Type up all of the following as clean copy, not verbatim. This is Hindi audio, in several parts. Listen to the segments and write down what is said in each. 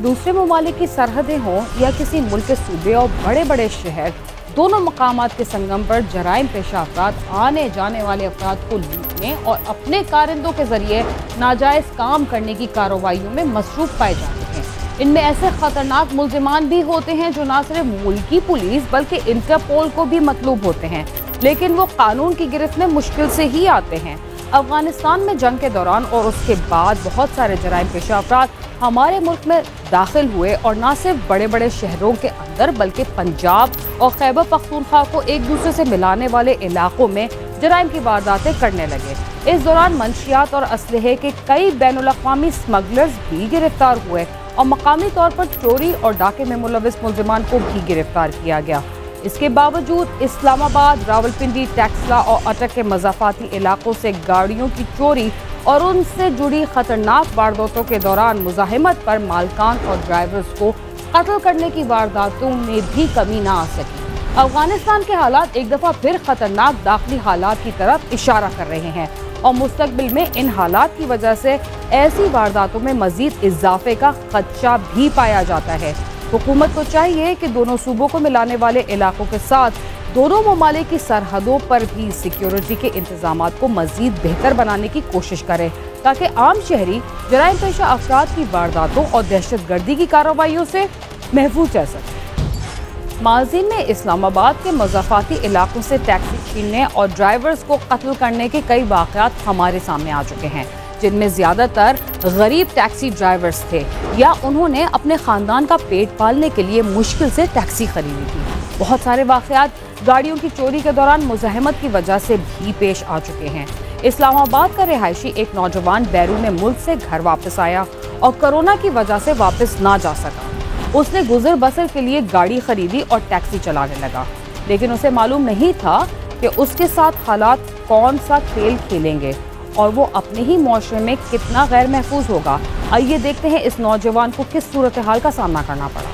दूसरे ममालिक की सरहदें हों या किसी मुल्क के सूबे और बड़े बड़े शहर, दोनों मकामात के संगम पर जराइम पेशा अफराद आने जाने वाले अफराद को लूटने और अपने कारिंदों के जरिए नाजायज काम करने की कार्रवाइयों में मसरूफ पाए जाते हैं। इनमें ऐसे खतरनाक मुल्जिमान भी होते हैं जो न सिर्फ मुल्की पुलिस बल्कि इंटरपोल को भी मतलूब होते हैं, लेकिन वो कानून की गिरफ्त में मुश्किल से ही आते हैं। अफगानिस्तान में जंग के दौरान और उसके बाद बहुत सारे जराइम पेशा अफराद हमारे मुल्क में दाखिल हुए और न सिर्फ बड़े बड़े शहरों के अंदर बल्कि पंजाब और खैबर पख्तूनख्वा को एक दूसरे से मिलाने वाले इलाकों में जराइम की वारदातें करने लगे। इस दौरान मंशियात और असलहे के कई बैनुल-अक़वामी स्मगलर्स भी गिरफ्तार हुए और मकामी तौर पर चोरी और डाके में मुलविस मुल्जिमान को भी गिरफ्तार किया गया। इसके बावजूद इस्लामाबाद, रावलपिंडी, टैक्सला और अटक के मज़ाफ़ाती इलाकों से गाड़ियों की चोरी और उनसे जुड़ी खतरनाक वारदातों के दौरान मुज़ाहिमत पर मालकान और ड्राइवर्स को कत्ल करने की वारदातों में भी कमी ना आ सकी। अफगानिस्तान के हालात एक दफ़ा फिर खतरनाक दाखिली हालात की तरफ इशारा कर रहे हैं और मुस्तकबिल में इन हालात की वजह से ऐसी वारदातों में मजीद इजाफे का खदशा भी पाया जाता है। हुकूमत को चाहिए कि दोनों सूबों को मिलाने वाले इलाकों के साथ दोनों ममालिक की सरहदों पर भी सिक्योरिटी के इंतजामात को मजीद बेहतर बनाने की कोशिश करे ताकि आम शहरी जराइम पेशा अफराद की वारदातों और दहशत गर्दी की कार्रवाइयों से महफूज रह सके। माज़ी में इस्लामाबाद के मज़ाफ़ाती इलाकों से टैक्सी छीनने और ड्राइवर्स को कत्ल करने के कई वाक़यात हमारे सामने आ चुके हैं, जिनमें ज़्यादातर गरीब टैक्सी ड्राइवर्स थे या उन्होंने अपने ख़ानदान का पेट पालने के लिए मुश्किल से टैक्सी खरीदी थी। बहुत सारे वाक़यात गाड़ियों की चोरी के दौरान मुज़ाहिमत की वजह से भी पेश आ चुके हैं। इस्लामाबाद का रिहायशी एक नौजवान बैरून मुल्क से घर वापस आया और कोरोना की वजह से वापस ना जा सका। उसने गुजर बसर के लिए गाड़ी खरीदी और टैक्सी चलाने लगा, लेकिन उसे मालूम नहीं था कि उसके साथ हालात कौन सा खेल खेलेंगे और वो अपने ही मुआशरे में कितना गैर महफूज होगा। आइए देखते हैं इस नौजवान को किस सूरत हाल का सामना करना पड़ा।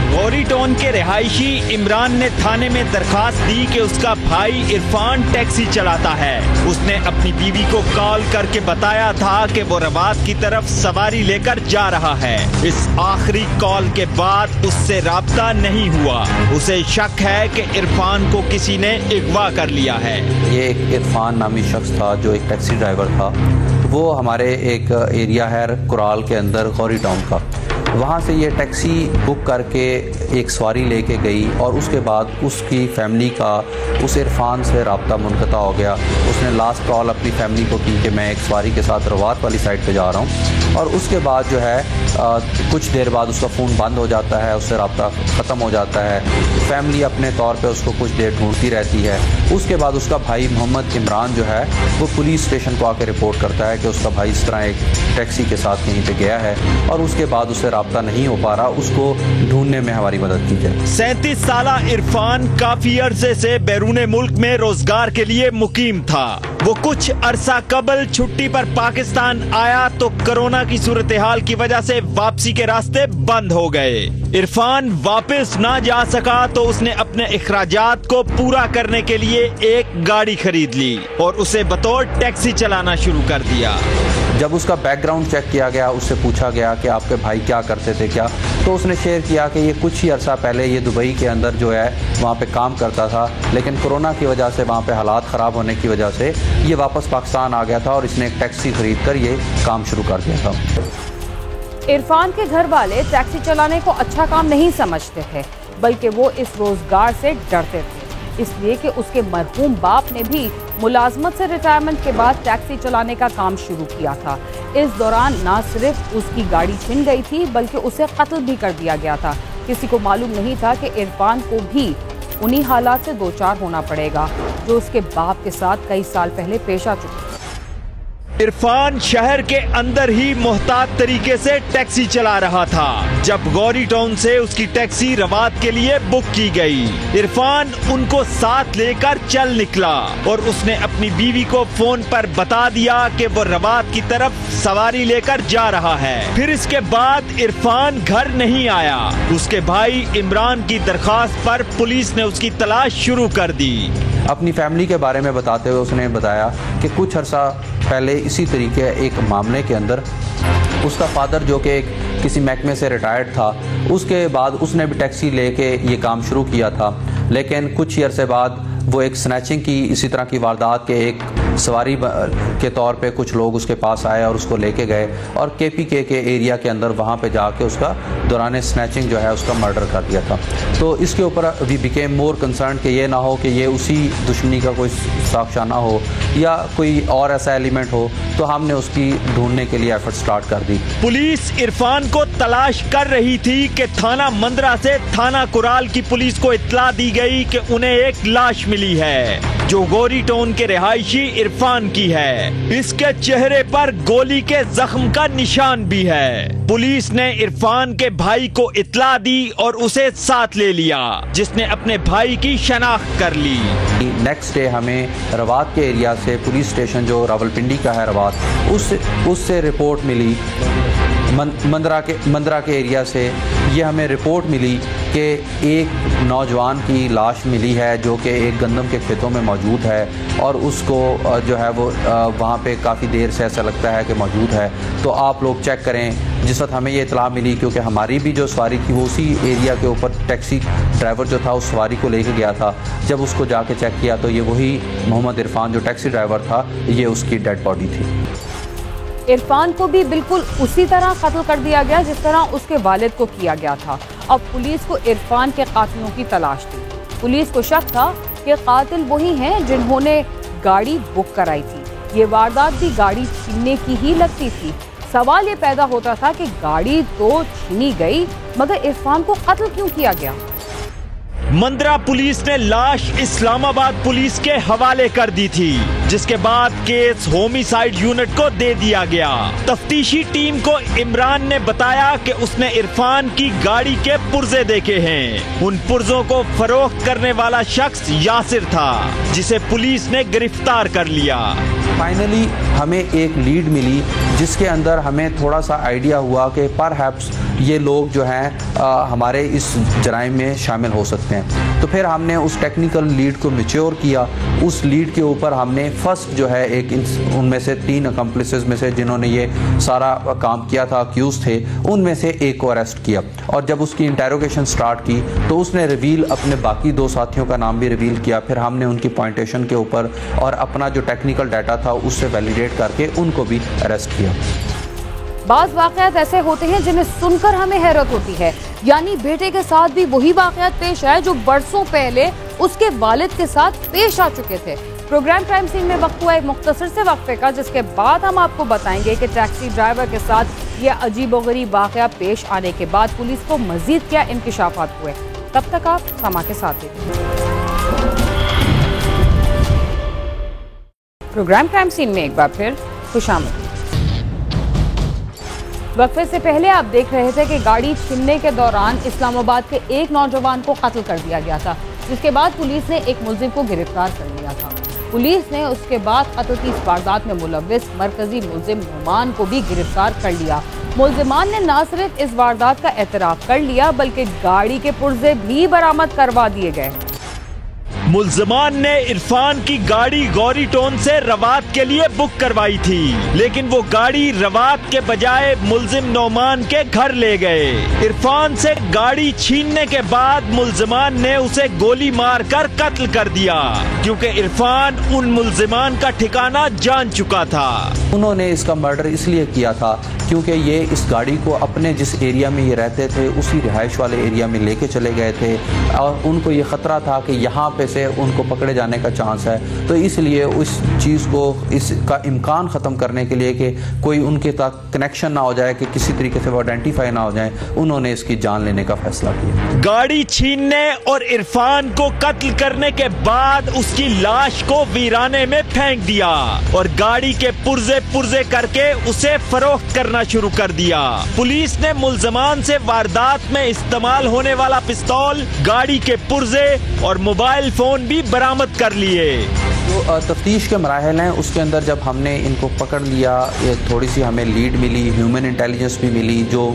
गौरी टाउन के रिहायशी इमरान ने थाने में दरखास्त दी कि उसका भाई इरफान टैक्सी चलाता है। उसने अपनी बीवी को कॉल करके बताया था कि वो रवात की तरफ सवारी लेकर जा रहा है। इस आखिरी कॉल के बाद उससे राब्ता नहीं हुआ। उसे शक है कि इरफान को किसी ने अगवा कर लिया है। ये एक इरफान नामी शख्स था जो एक टैक्सी ड्राइवर था। वो हमारे एक एरिया है कुराल के अंदर गौरी टाउन का, वहाँ से ये टैक्सी बुक करके एक सवारी लेके गई और उसके बाद उसकी फैमिली का उस इरफान से रब्ता मुनक़ता हो गया। उसने लास्ट कॉल अपनी फैमिली को की कि मैं एक सवारी के साथ रवात वाली साइड पे जा रहा हूँ, और उसके बाद जो है कुछ देर बाद उसका फ़ोन बंद हो जाता है, उससे रब्ता ख़त्म हो जाता है। फैमिली अपने तौर पे उसको कुछ देर ढूंढती रहती है। उसके बाद उसका भाई मोहम्मद इमरान जो है वो पुलिस स्टेशन को आके रिपोर्ट करता है कि उसका भाई इस तरह एक टैक्सी के साथ कहीं पे गया है और उसके बाद उससे राब्ता नहीं हो पा रहा, उसको ढूंढने में हमारी मदद की जाए। 37 साला इरफान काफी अरसे से बैरून मुल्क में रोजगार के लिए मुकीम था। वो कुछ अरसा कबल छुट्टी पर पाकिस्तान आया तो कोरोना की सूरत हाल की वजह से वापसी के रास्ते बंद हो गए। इरफान वापस ना जा सका तो उसने अपने इखराजात को पूरा करने के लिए एक गाड़ी खरीद ली और उसे बतौर टैक्सी चलाना शुरू कर दिया। जब उसका बैकग्राउंड चेक किया गया, उससे पूछा गया कि आपके भाई क्या करते थे क्या, तो उसने शेयर किया कि ये कुछ ही अरसा पहले ये दुबई के अंदर जो है वहाँ पे काम करता था, लेकिन कोरोना की वजह से वहाँ पे हालात ख़राब होने की वजह से ये वापस पाकिस्तान आ गया था और इसने एक टैक्सी खरीद कर ये काम शुरू कर दिया था। इरफान के घर वाले टैक्सी चलाने को अच्छा काम नहीं समझते थे, बल्कि वो इस रोजगार से डरते थे, इसलिए कि उसके मरहूम बाप ने भी मुलाजमत से रिटायरमेंट के बाद टैक्सी चलाने का काम शुरू किया था। इस दौरान न सिर्फ उसकी गाड़ी छिन गई थी बल्कि उसे कत्ल भी कर दिया गया था। किसी को मालूम नहीं था कि इरफान को भी उन्हीं हालात से दो चार होना पड़ेगा जो उसके बाप के साथ कई साल पहले पेश आ चुके। इरफान शहर के अंदर ही मोहतात तरीके से टैक्सी चला रहा था जब गौरी टाउन से उसकी टैक्सी रवात के लिए बुक की गई। इरफान उनको साथ लेकर चल निकला और उसने अपनी बीवी को फोन पर बता दिया कि वो रवात की तरफ सवारी लेकर जा रहा है। फिर इसके बाद इरफान घर नहीं आया। उसके भाई इमरान की दरखास्त पर पुलिस ने उसकी तलाश शुरू कर दी। अपनी फैमिली के बारे में बताते हुए उसने बताया कि कुछ अरसा पहले इसी तरीके एक मामले के अंदर उसका फादर जो कि किसी महकमे से रिटायर्ड था, उसके बाद उसने भी टैक्सी लेके ये काम शुरू किया था। लेकिन कुछ अरसे बाद वो एक स्नैचिंग की इसी तरह की वारदात के एक सवारी के तौर पे कुछ लोग उसके पास आए और उसको लेके गए और KPK के एरिया के अंदर वहाँ पे जाके उसका दौरान स्नैचिंग जो है उसका मर्डर कर दिया था। तो इसके ऊपर वी बिकेम मोर कंसर्न कि ये ना हो कि ये उसी दुश्मनी का कोई साक्ष्य ना हो या कोई और ऐसा एलिमेंट हो, तो हमने उसकी ढूंढने के लिए एफर्ट स्टार्ट कर दी। पुलिस इरफान को तलाश कर रही थी कि थाना मंदरा से थाना कुराल की पुलिस को इत्तला दी गई कि उन्हें एक लाश मिली है जो गौरी टाउन के रिहायशी इरफान की है। इसके चेहरे पर गोली के जख्म का निशान भी है। पुलिस ने इरफान के भाई को इत्तला दी और उसे साथ ले लिया, जिसने अपने भाई की शनाख्त कर ली। नेक्स्ट डे हमें रवात के एरिया से पुलिस स्टेशन जो रावलपिंडी का है रवात, उससे रिपोर्ट मिली, मंदरा के एरिया से ये हमें रिपोर्ट मिली कि एक नौजवान की लाश मिली है जो कि एक गंदम के खेतों में मौजूद है और उसको जो है वो वहाँ पे काफ़ी देर से ऐसा लगता है कि मौजूद है। तो आप लोग चेक करें। जिस वक्त हमें ये इत्तला मिली, क्योंकि हमारी भी जो सवारी थी वो उसी एरिया के ऊपर टैक्सी ड्राइवर जो था उस सवारी को लेके गया था, जब उसको जाके चेक किया तो ये वही मोहम्मद इरफान जो टैक्सी ड्राइवर था, ये उसकी डेड बॉडी थी। इरफान को भी बिल्कुल उसी तरह कत्ल कर दिया गया जिस तरह उसके वालिद को किया गया था। अब पुलिस को इरफान के कातिलों की तलाश थी। पुलिस को शक था कि कातिल वही हैं जिन्होंने गाड़ी बुक कराई थी। ये वारदात भी गाड़ी छीनने की ही लगती थी। सवाल ये पैदा होता था कि गाड़ी तो छीनी गई, मगर इरफान को कत्ल क्यों किया गया? मंदरा पुलिस ने लाश इस्लामाबाद पुलिस के हवाले कर दी थी, जिसके बाद केस होमिसाइड यूनिट को दे दिया गया। तफ्तीशी टीम को इमरान ने बताया कि उसने इरफान की गाड़ी के पुर्जे देखे हैं। उन पुर्जों को फरोख्त करने वाला शख्स यासिर था, जिसे पुलिस ने गिरफ्तार कर लिया। फाइनली हमें एक लीड मिली जिसके अंदर हमें थोड़ा सा आइडिया हुआ कि परहैप्स ये लोग जो हैं हमारे इस जराइम में शामिल हो सकते हैं। तो फिर हमने उस टेक्निकल लीड को मैच्योर किया। उस लीड के ऊपर हमने फर्स्ट जो है एक उनमें से 3 अकम्प्लिसेस में से जिन्होंने ये सारा काम किया था, अक्यूज थे, उनमें से एक को अरेस्ट किया। और जब उसकी इंटेरोगेशन स्टार्ट की तो उसने रिवील अपने बाकी 2 साथियों का नाम भी रिवील किया। फिर हमने उनकी पॉइंटेशन के ऊपर और अपना जो टेक्निकल डाटा था उससे वैलिडेट करके उनको भी अरेस्ट किया। बाज़ वाक़यात ऐसे होते हैं जिन्हें सुनकर हमें हैरत होती है। यानी बेटे के साथ भी वही वाक़यात पेश आए जो बरसों पहले उसके वालिद के साथ पेश आ चुके थे। प्रोग्राम क्राइम सीन में वक्त हुआ एक मुख्तसर से वक्फे का, जिसके बाद हम आपको बताएंगे कि टैक्सी ड्राइवर के साथ यह अजीबोगरीब वाक़या पेश आने के बाद पुलिस को मजीद क्या इंकिशाफात हुए। तब तक आप समा के साथ रहिए। प्रोग्राम क्राइम सीन में एक बार फिर खुशामदीद। वक्फे से पहले आप देख रहे थे कि गाड़ी छीनने के दौरान इस्लामाबाद के एक नौजवान को कत्ल कर दिया गया था, जिसके बाद पुलिस ने एक मुलजिम को गिरफ्तार कर लिया था। पुलिस ने उसके बाद कत्ल की इस वारदात में मुलव्विस मरकजी मुलजिम नुमान को भी गिरफ्तार कर लिया। मुलजिमान ने न सिर्फ इस वारदात का एतराफ कर लिया, बल्कि गाड़ी के पुर्जे भी बरामद करवा दिए गए। मुल्जिमान ने इरफान की गाड़ी गौरी टाउन से रवात के लिए बुक करवाई थी, लेकिन वो गाड़ी रवात के बजाय मुल्जिम नौमान के घर ले गए। इरफान से गाड़ी छीनने के बाद मुल्जिमान ने उसे गोली मारकर कत्ल कर दिया, क्योंकि इरफान उन मुल्जिमान का ठिकाना जान चुका था। उन्होंने इसका मर्डर इसलिए किया था क्योंकि ये इस गाड़ी को अपने जिस एरिया में ये रहते थे उसी रिहाइश वाले एरिया में लेके चले गए थे और उनको ये ख़तरा था कि यहाँ पे से उनको पकड़े जाने का चांस है। तो इसलिए उस चीज़ को, इसका इम्कान ख़त्म करने के लिए कि कोई उनके तक कनेक्शन ना हो जाए, कि किसी तरीके से वो आइडेंटिफाई ना हो जाए, उन्होंने इसकी जान लेने का फैसला किया। गाड़ी छीनने और इरफान को कत्ल करने के बाद उसकी लाश को वीराने में फेंक दिया और गाड़ी के पुर्जे पुर्जे करके उसे फरोख्त करना शुरू कर दिया। पुलिस ने मुल्जमान से वारदात में इस्तेमाल होने वाला पिस्तौल, गाड़ी के पुर्जे और मोबाइल फोन भी बरामद कर लिए। जो तफ्तीश के मराहल हैं उसके अंदर जब हमने इनको पकड़ लिया, थोड़ी सी हमें लीड मिली, ह्यूमन इंटेलिजेंस भी मिली, जो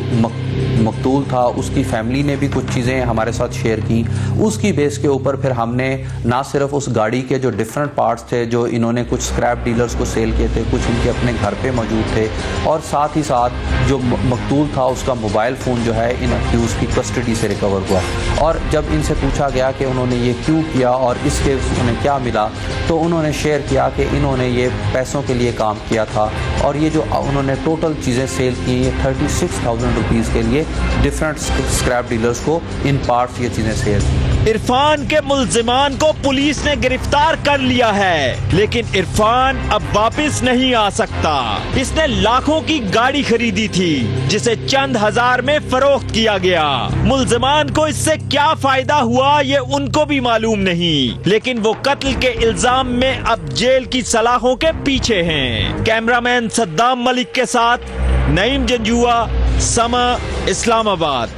मकतूल था उसकी फैमिली ने भी कुछ चीज़ें हमारे साथ शेयर की। उसकी बेस के ऊपर फिर हमने ना सिर्फ उस गाड़ी के जो डिफरेंट पार्ट्स थे जो इन्होंने कुछ स्क्रैप डीलर्स को सेल किए थे, कुछ इनके अपने घर पे मौजूद थे, और साथ ही साथ जो मकतूल था उसका मोबाइल फ़ोन जो है इन अक्यूज़ की कस्टडी से रिकवर हुआ। और जब इनसे पूछा गया कि उन्होंने ये क्यों किया और इसके उन्हें क्या मिला, तो उन्होंने शेयर किया कि इन्होंने ये पैसों के लिए काम किया था और ये जो उन्होंने टोटल चीज़ें सेल की ये 36,000 रुपीज़ के लिए डिफरेंट स्क्रैप डीलर्स को इन पार्ट्स ये चीज़ें सेल की। इरफान के मुल्जिमान को पुलिस ने गिरफ्तार कर लिया है, लेकिन इरफान अब वापस नहीं आ सकता। इसने लाखों की गाड़ी खरीदी थी जिसे चंद हजार में फरोख्त किया गया। मुल्जिमान को इससे क्या फायदा हुआ ये उनको भी मालूम नहीं, लेकिन वो कत्ल के इल्जाम में अब जेल की सलाखों के पीछे हैं। कैमरामैन सद्दाम मलिक के साथ नईम जंजुआ, समा, इस्लामाबाद।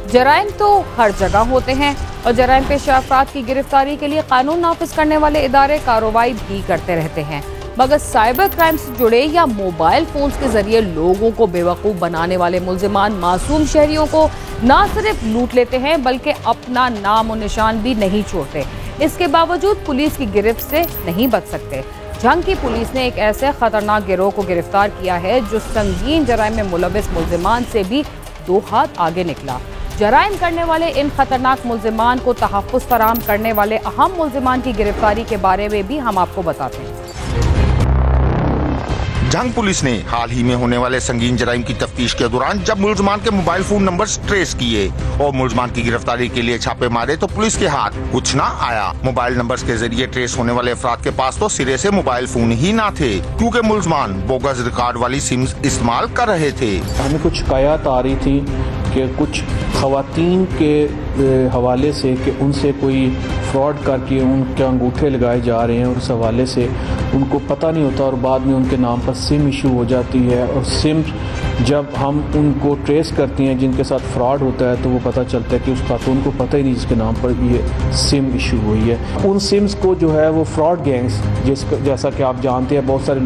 जराइम तो हर जगह होते हैं और जराइम पेशा अफराद की गिरफ्तारी के लिए कानून नाफिज करने वाले इदारे कार्रवाई भी करते रहते हैं, मगर साइबर क्राइम से जुड़े या मोबाइल फोन्स के जरिए लोगों को बेवकूफ़ बनाने वाले मुल्जिमान मासूम शहरियों को न सिर्फ लूट लेते हैं बल्कि अपना नाम और निशान भी नहीं छोड़ते। इसके बावजूद पुलिस की गिरफ्त से नहीं बच सकते। जंग की पुलिस ने एक ऐसे खतरनाक गिरोह को गिरफ्तार किया है जो संगीन जराइम में मुलविस मुल्जिमान से भी 2 हाथ आगे निकला। जराइम करने वाले इन खतरनाक मुल्जिमान को तहफ़्फ़ुज़ फराहम करने वाले अहम मुल्जिमान की गिरफ्तारी के बारे में भी हम आपको बताते हैं। जंग पुलिस ने हाल ही में होने वाले संगीन जराइम की तफ्तीश के दौरान जब मुल्जिमान के मोबाइल फोन नंबर ट्रेस किए और मुल्जिमान की गिरफ्तारी के लिए छापे मारे तो पुलिस के हाथ कुछ न आया। मोबाइल नंबर्स के जरिए ट्रेस होने वाले अफराद के पास तो सिरे से मोबाइल फोन ही ना थे, क्योंकि मुल्जिमान बोगस रिकॉर्ड वाली सिम्स इस्तेमाल कर रहे थे। हमें कुछ शिकायत आ रही थी कि कुछ खवातीन के हवाले से कि उनसे कोई फ्रॉड करके उनके अंगूठे लगाए जा रहे हैं और उस हवाले से उनको पता नहीं होता और बाद में उनके नाम पर सिम इशू हो जाती है। और सिम जब हम उनको ट्रेस करते हैं जिनके साथ फ्रॉड होता है तो वो पता चलता है कि उस खातून को पता ही नहीं जिसके नाम पर ये सिम इशू हुई है। उन सिम्स को जो है वो फ्रॉड गैंग्स जैसा कि आप जानते हैं, बहुत सारे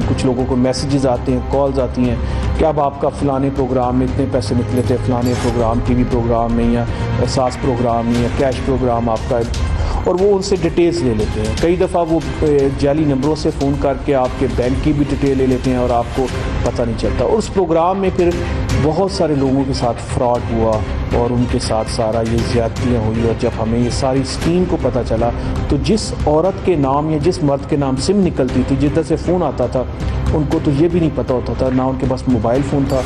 कुछ लोगों को मैसेजेस आते हैं, कॉल्स आती हैं कि अब आपका फ़लाने प्रोग्राम में इतने पैसे निकले थे, फ़लाने प्रोग्राम टीवी प्रोग्राम में या एहसास प्रोग्राम में या कैश प्रोग्राम आपका, और वो उनसे डिटेल्स ले लेते हैं। कई दफ़ा वो जाली नंबरों से फ़ोन करके आपके बैंक की भी डिटेल ले लेते हैं और आपको पता नहीं चलता। और उस प्रोग्राम में फिर बहुत सारे लोगों के साथ फ्रॉड हुआ और उनके साथ सारा ये ज़्यादतियाँ हुई। और जब हमें ये सारी स्कीम को पता चला तो जिस औरत के नाम या जिस मर्द के नाम सिम निकलती थी, जिधर से फ़ोन आता था, उनको तो ये भी नहीं पता होता था, ना उनके पास मोबाइल फ़ोन था।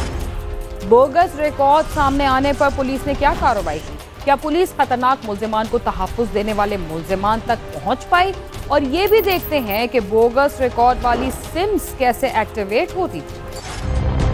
बोगस रिकॉर्ड सामने आने पर पुलिस ने क्या कार्रवाई की? क्या पुलिस खतरनाक मुल्जिमान को तहफ़्फ़ुज़ देने वाले मुल्जिमान तक पहुंच पाई? और ये भी देखते हैं कि बोगस रिकॉर्ड वाली सिम्स कैसे एक्टिवेट होती थी।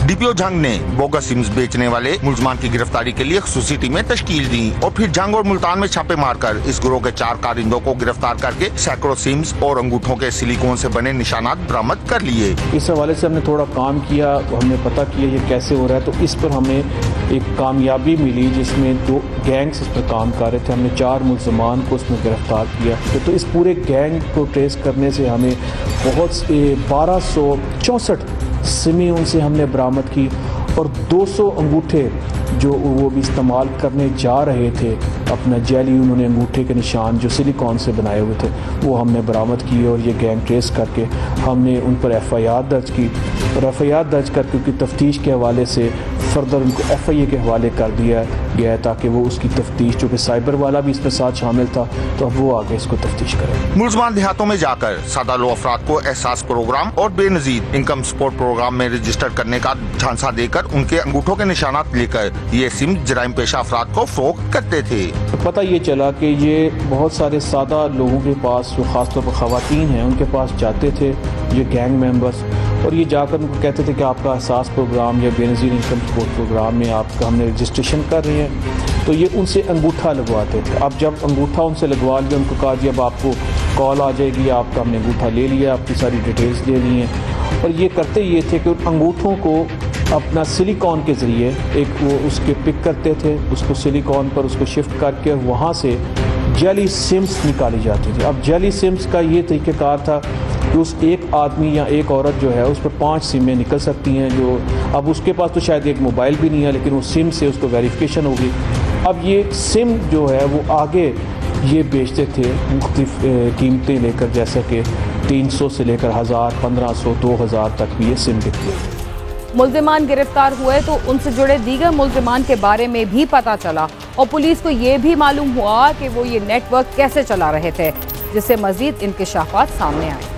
डीपीओ जंग ने बोगस सिम्स बेचने वाले मुल्जिमान की गिरफ्तारी के लिए खसूसी टीमें तश्कील दी और फिर जंग और मुल्तान में छापे मारकर इस गिरोह के 4 कारिंदों को गिरफ्तार करके सैकड़ों सिम्स और अंगूठों के सिलिकॉन से बने निशानात बरामद कर लिए। इस हवाले से हमने थोड़ा काम किया, हमने पता किया ये कैसे हो रहा है, तो इस पर हमें एक कामयाबी मिली जिसमेमें 2 गैंग्स इस पर काम कर रहे थे। हमने 4 मुल्जिमान को उसमें गिरफ्तार किया। तो इस पूरे गैंग को ट्रेस करने से हमें बहुत 1264 सिमें उनसे हमने बरामद की और 200 अंगूठे जो वो भी इस्तेमाल करने जा रहे थे, अपना जेली उन्होंने अंगूठे के निशान जो सिलिकॉन से बनाए हुए थे वो हमने बरामद किए। और ये गैंग ट्रेस करके हमने उन पर FIR दर्ज की और FIR दर्ज करके उनकी तफ्तीश के हवाले से फर्दर उनको FIA के हवाले कर दिया गया ताकि वो उसकी तफ्तीश, चूँकि साइबर वाला भी इसमें साथ शामिल था, तो अब वो आगे इसको तफ्तीश करें। मुल्जिमान देहातों में जाकर सादा लो अफराद को एहसास प्रोग्राम और बेनजीर इनकम सपोर्ट प्रोग्राम में रजिस्टर करने का झांसा देकर उनके अंगूठों के निशानात लेकर ये सिम जराइम पेशा अफराद को फरोख्त करते थे। तो पता ये चला कि ये बहुत सारे सादा लोगों के पास, जो खासतौर पर खवातीन हैं, उनके पास जाते थे ये गैंग मेंबर्स और ये जाकर उनको कहते थे कि आपका एहसास प्रोग्राम या बेनजीर इनकम सपोर्ट प्रोग्राम में आपका हमने रजिस्ट्रेशन कर रहे हैं, तो ये उनसे अंगूठा लगवाते थे। अब जब अंगूठा उनसे लगवा लिया, उनको कहा जी अब आपको कॉल आ जाएगी, आपका हमने अंगूठा ले लिया, आपकी सारी डिटेल्स ले ली हैं। और ये करते ये थे कि उन अंगूठों को अपना सिलिकॉन के ज़रिए एक वो उसके पिक करते थे, उसको सिलिकॉन पर उसको शिफ्ट करके वहाँ से जेली सिम्स निकाली जाती थी। अब जेली सिम्स का ये तरीक़ेकार था कि उस एक आदमी या एक औरत जो है उस पर 5 सिमें निकल सकती हैं। जो अब उसके पास तो शायद एक मोबाइल भी नहीं है, लेकिन वो सिम से उसको वेरिफिकेशन होगी। अब ये सिम जो है वो आगे ये बेचते थे मुख्तलिफ कीमतें लेकर, जैसे कि 300 से लेकर 1000, 1500, 2000 तक भी ये सिम बिकती है। मुल्जिमान गिरफ्तार हुए तो उनसे जुड़े दीगर मुल्जिमान के बारे में भी पता चला और पुलिस को ये भी मालूम हुआ कि वो ये नेटवर्क कैसे चला रहे थे, जिससे मजीद इंकशाफात सामने आए।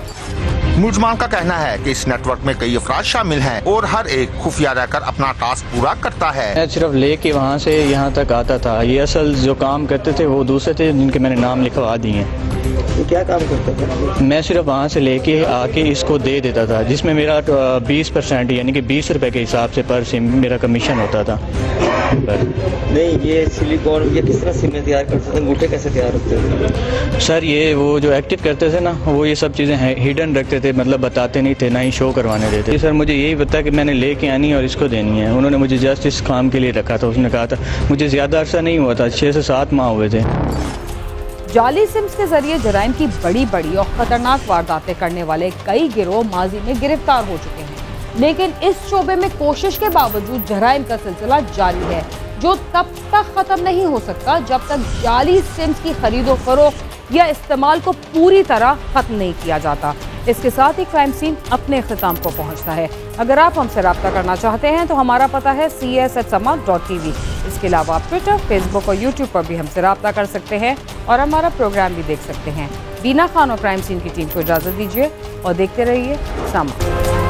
मुल्जिमान का कहना है कि इस नेटवर्क में कई अफराद शामिल हैं और हर एक खुफिया रहकर अपना टास्क पूरा करता है। मैं सिर्फ लेके वहाँ से यहाँ तक आता था। ये असल जो काम करते थे वो दूसरे थे जिनके मैंने नाम लिखवा दिए हैं। ये क्या काम करते थे? मैं सिर्फ वहाँ से लेके आके इसको दे देता था, जिसमें मेरा 20% यानी कि 20 रुपए के हिसाब से पर सिम मेरा कमीशन होता था। नहीं, ये सिलिकॉन ये किस तरह सिमें तैयार करते थे? अंगूठे कैसे तैयार रखते थे? सर ये वो जो एक्टिव करते थे ना, वो ये सब चीज़ें हिडन रखते थे, मतलब बताते नहीं थे, ना ही शो करवाने देते। सर मुझे यही पता कि मैंने लेके आनी है और इसको देनी है। उन्होंने मुझे जस्ट इस काम के लिए रखा था। उसने कहा था, मुझे ज़्यादा अरसा नहीं हुआ था, 6 से 7 माह हुए थे। जाली सिम्स के जरिए जराइम की बड़ी बड़ी और खतरनाक वारदातें करने वाले कई गिरोह माजी में गिरफ्तार हो चुके हैं, लेकिन इस शोबे में कोशिश के बावजूद जराइम का सिलसिला जारी है, जो तब तक खत्म नहीं हो सकता जब तक जाली सिम्स की खरीदो फरोख्त या इस्तेमाल को पूरी तरह खत्म नहीं किया जाता। इसके साथ ही क्राइम सीन अपने इख्तिताम को पहुंचता है। अगर आप हमसे रब्ता करना चाहते हैं तो हमारा पता है cs@sama.tv। इसके अलावा आप ट्विटर, फेसबुक और यूट्यूब पर भी हमसे रब्ता कर सकते हैं और हमारा प्रोग्राम भी देख सकते हैं। बीना खान और क्राइम सीन की टीम को इजाज़त दीजिए और देखते रहिए सामा।